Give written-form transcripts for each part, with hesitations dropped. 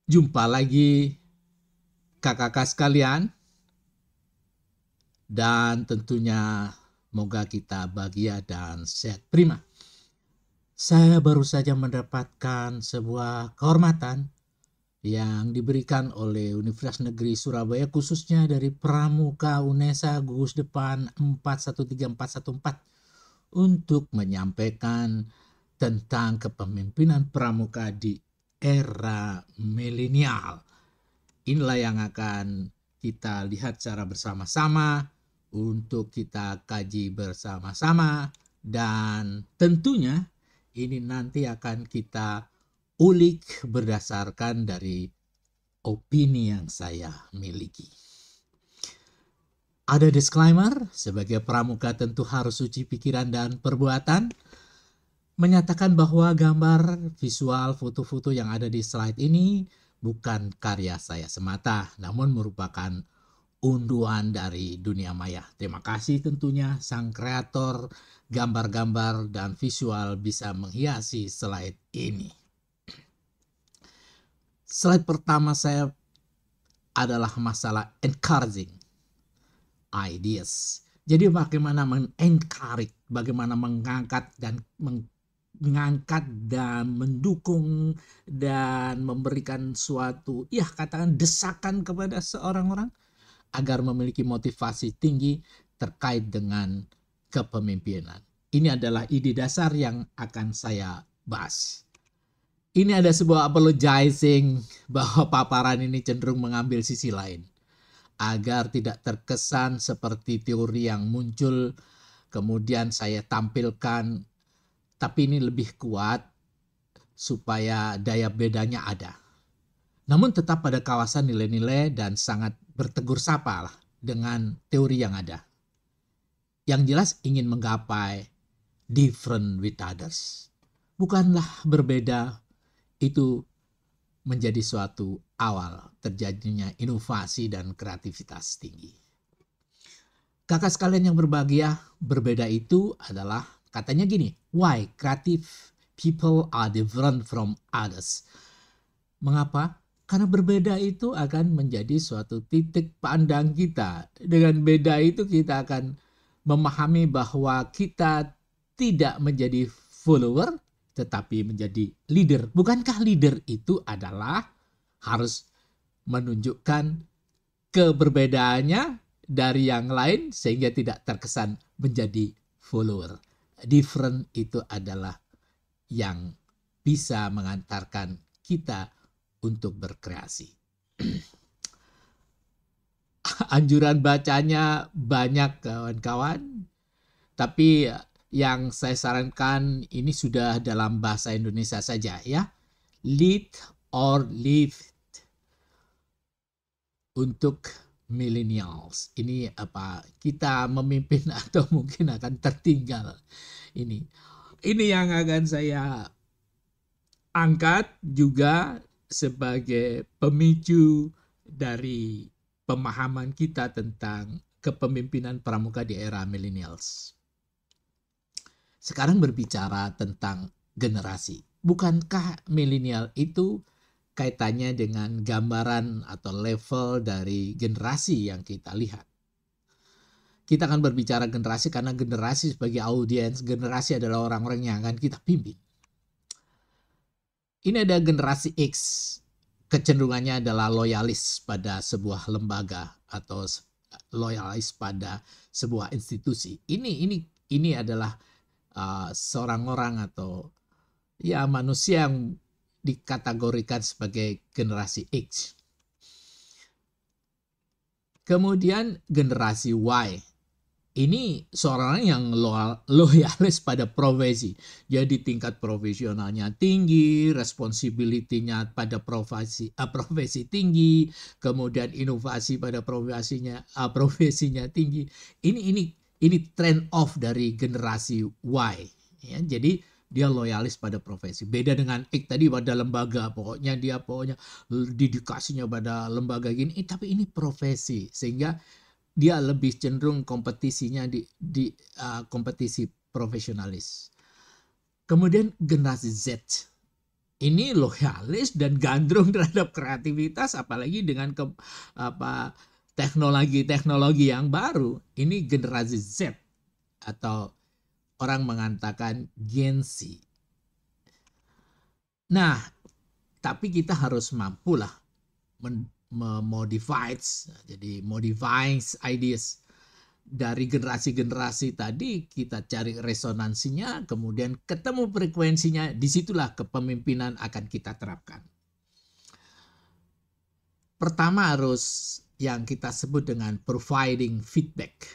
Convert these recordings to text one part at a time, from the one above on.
Jumpa lagi kakak-kakak sekalian, dan tentunya moga kita bahagia dan sehat prima. Saya baru saja mendapatkan sebuah kehormatan yang diberikan oleh Universitas Negeri Surabaya, khususnya dari Pramuka UNESA gugus depan 413414, untuk menyampaikan tentang kepemimpinan pramuka di era milenial. Inilah yang akan kita lihat secara bersama-sama, untuk kita kaji bersama-sama, dan tentunya ini nanti akan kita ulik berdasarkan dari opini yang saya miliki. Ada disclaimer, sebagai pramuka tentu harus suci pikiran dan perbuatan, menyatakan bahwa gambar, visual, foto-foto yang ada di slide ini bukan karya saya semata, namun merupakan unduhan dari dunia maya. Terima kasih tentunya sang kreator gambar-gambar dan visual bisa menghiasi slide ini. Slide pertama saya adalah masalah encouraging ideas. Jadi bagaimana mengencourage, bagaimana mengangkat dan mendukung dan memberikan suatu, ya katakan desakan kepada seorang orang agar memiliki motivasi tinggi terkait dengan kepemimpinan. Ini adalah ide dasar yang akan saya bahas. Ini ada sebuah apologizing bahwa paparan ini cenderung mengambil sisi lain, agar tidak terkesan seperti teori yang muncul kemudian saya tampilkan, tapi ini lebih kuat supaya daya bedanya ada. Namun tetap pada kawasan nilai-nilai dan sangat bertegur sapa lah dengan teori yang ada. Yang jelas ingin menggapai different with others. Bukanlah berbeda itu menjadi suatu awal terjadinya inovasi dan kreativitas tinggi. Kakak sekalian yang berbahagia, berbeda itu adalah katanya gini, why creative people are different from others. Mengapa? Karena berbeda itu akan menjadi suatu titik pandang kita. Dengan beda itu kita akan memahami bahwa kita tidak menjadi follower, tetapi menjadi leader. Bukankah leader itu adalah harus menunjukkan keberbedaannya dari yang lain sehingga tidak terkesan menjadi follower. Different itu adalah yang bisa mengantarkan kita untuk berkreasi. Anjuran bacanya banyak kawan-kawan, tapi yang saya sarankan ini sudah dalam bahasa Indonesia saja ya. Lead or live untuk millennials. Ini apa? Kita memimpin atau mungkin akan tertinggal. Ini yang akan saya angkat juga sebagai pemicu dari pemahaman kita tentang kepemimpinan pramuka di era millennials. Sekarang berbicara tentang generasi. Bukankah milenial itu kaitannya dengan gambaran atau level dari generasi yang kita lihat? Kita akan berbicara generasi karena generasi sebagai audiens, generasi adalah orang-orang yang akan kita pimpin. Ini ada generasi X, kecenderungannya adalah loyalis pada sebuah lembaga atau loyalis pada sebuah institusi. Ini adalah seorang orang atau ya manusia yang dikategorikan sebagai generasi X. Kemudian generasi Y. Ini seorang yang loyalis pada profesi. Jadi tingkat profesionalnya tinggi, responsibility-nya pada profesi tinggi, kemudian inovasi pada profesinya tinggi. Ini trend off dari generasi Y. Ya, jadi dia loyalis pada profesi. Beda dengan X tadi pada lembaga, pokoknya dedikasinya pada lembaga gini, tapi ini profesi sehingga dia lebih cenderung kompetisinya di kompetisi profesionalis. Kemudian generasi Z. Ini loyalis dan gandrung terhadap kreativitas, apalagi dengan apa teknologi-teknologi yang baru. Ini generasi Z atau orang mengatakan Gen Z. Nah, tapi kita harus mampulah memodify, jadi modifying ideas dari generasi-generasi tadi. Kita cari resonansinya, kemudian ketemu frekuensinya, disitulah kepemimpinan akan kita terapkan. Pertama harus yang kita sebut dengan providing feedback.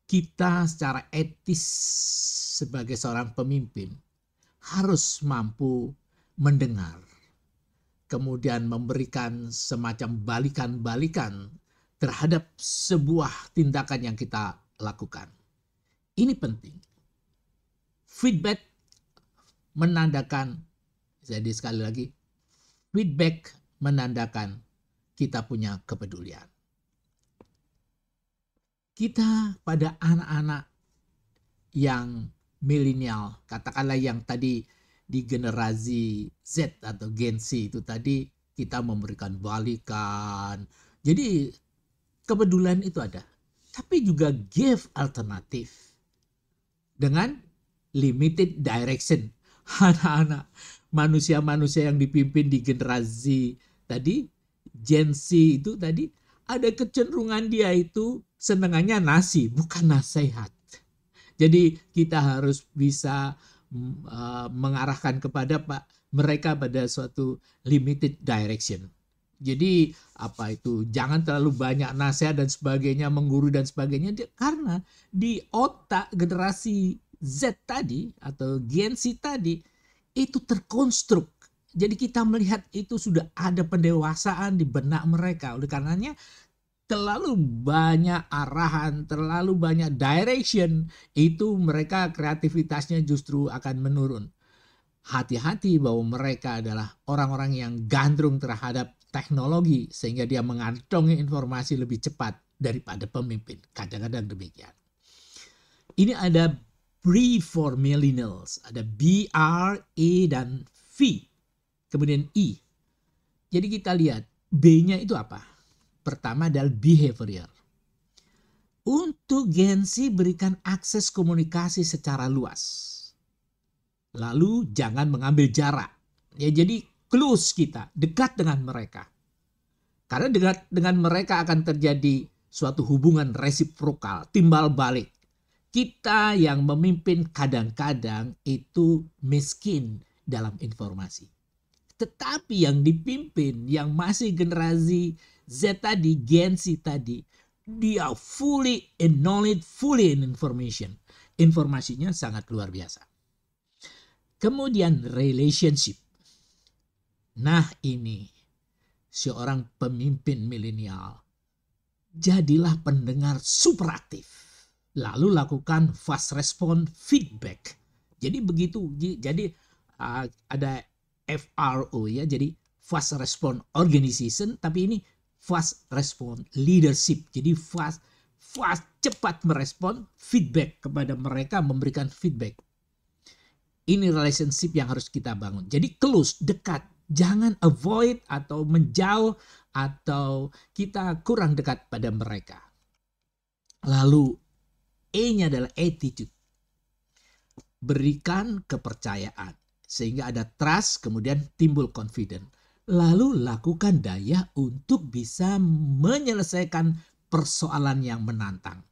Kita secara etis sebagai seorang pemimpin harus mampu mendengar, kemudian memberikan semacam balikan-balikan terhadap sebuah tindakan yang kita lakukan. Ini penting. Feedback menandakan, jadi sekali lagi, feedback menandakan kita punya kepedulian. Kita pada anak-anak yang milenial, katakanlah yang tadi di generasi Z atau Gen Z itu tadi, kita memberikan balikan. Jadi kepedulian itu ada, tapi juga give alternatif dengan limited direction. Anak-anak, manusia-manusia yang dipimpin di generasi tadi, Gen Z itu tadi, ada kecenderungan dia itu senengannya nasi, bukan nasihat. Jadi kita harus bisa mengarahkan kepada mereka pada suatu limited direction. Jadi apa itu, jangan terlalu banyak nasihat dan sebagainya, menggurui dan sebagainya, karena di otak generasi Z tadi atau Gen Z tadi itu terkonstruk. Jadi kita melihat itu sudah ada pendewasaan di benak mereka. Oleh karenanya terlalu banyak arahan, terlalu banyak direction, itu mereka kreativitasnya justru akan menurun. Hati-hati bahwa mereka adalah orang-orang yang gandrung terhadap teknologi sehingga dia mengantongi informasi lebih cepat daripada pemimpin. Kadang-kadang demikian. Ini ada B for millennials, ada B, R, E, dan V. Kemudian I. Jadi kita lihat B-nya itu apa? Pertama adalah behavior. Untuk Gen Z berikan akses komunikasi secara luas. Lalu jangan mengambil jarak. Ya, jadi close kita, dekat dengan mereka. Karena dekat dengan mereka akan terjadi suatu hubungan resiprokal, timbal balik. Kita yang memimpin kadang-kadang itu miskin dalam informasi. Tetapi yang dipimpin, yang masih generasi Z tadi, Gen Z tadi, dia fully in knowledge, fully in information. Informasinya sangat luar biasa. Kemudian relationship. Nah ini, seorang pemimpin milenial, jadilah pendengar super aktif. Lalu lakukan fast response feedback. Jadi begitu, jadi ada FRO ya, jadi fast response organization, tapi ini fast response leadership. Jadi fast cepat merespon feedback kepada mereka, memberikan feedback. Ini relationship yang harus kita bangun. Jadi close, dekat, jangan avoid atau menjauh atau kita kurang dekat pada mereka. Lalu E-nya adalah attitude. Berikan kepercayaan. Sehingga ada trust, kemudian timbul confidence. Lalu lakukan daya untuk bisa menyelesaikan persoalan yang menantang.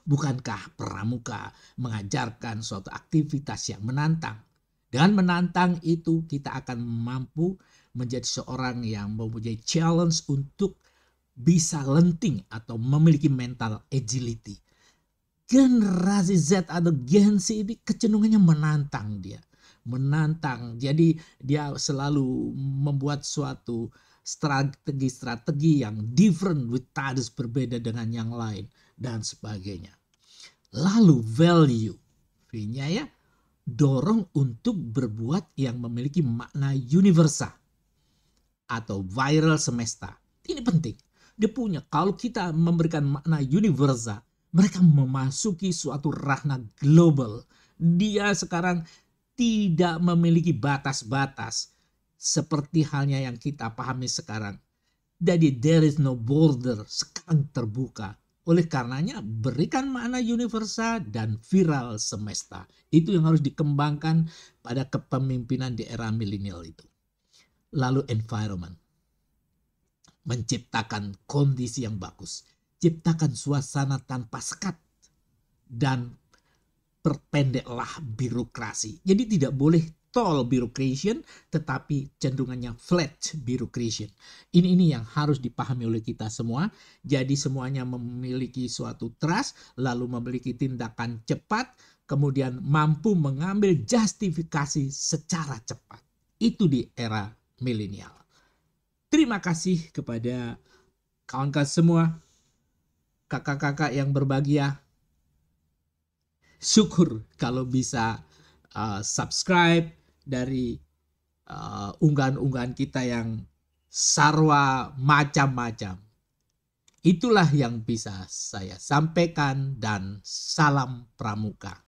Bukankah pramuka mengajarkan suatu aktivitas yang menantang? Dengan menantang itu kita akan mampu menjadi seorang yang mempunyai challenge untuk bisa lenting atau memiliki mental agility. Generasi Z atau Gen Z ini kecenderungannya menantang dia. Menantang. Jadi dia selalu membuat suatu strategi-strategi yang different with others, berbeda dengan yang lain dan sebagainya. Lalu value, V-nya ya, dorong untuk berbuat yang memiliki makna universal atau viral semesta. Ini penting. Dia punya, kalau kita memberikan makna universal, mereka memasuki suatu ranah global. Dia sekarang tidak memiliki batas-batas. seperti halnya yang kita pahami sekarang. Jadi there is no border, sekarang terbuka. Oleh karenanya berikan makna universal dan viral semesta. Itu yang harus dikembangkan pada kepemimpinan di era milenial itu. Lalu environment. Menciptakan kondisi yang bagus. Ciptakan suasana tanpa sekat. Dan perpendeklah birokrasi. Jadi tidak boleh tall bureaucration, tetapi cenderungannya flat bureaucration. Ini yang harus dipahami oleh kita semua. Jadi semuanya memiliki suatu trust, lalu memiliki tindakan cepat, kemudian mampu mengambil justifikasi secara cepat. Itu di era milenial. Terima kasih kepada kawan-kawan semua, kakak-kakak yang berbahagia. Syukur kalau bisa subscribe dari unggahan-unggahan kita yang sarwa macam-macam. Itulah yang bisa saya sampaikan dan salam pramuka.